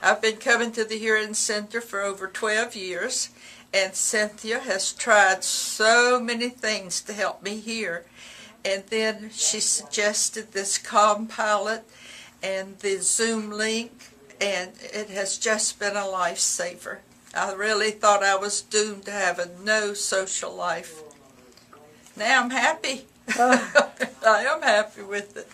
I've been coming to the Hearing Center for over 12 years, and Cynthia has tried so many things to help me hear. And then she suggested this Calm Pilot and the Zoom link, and it has just been a lifesaver. I really thought I was doomed to having no social life. Now I'm happy. I am happy with it.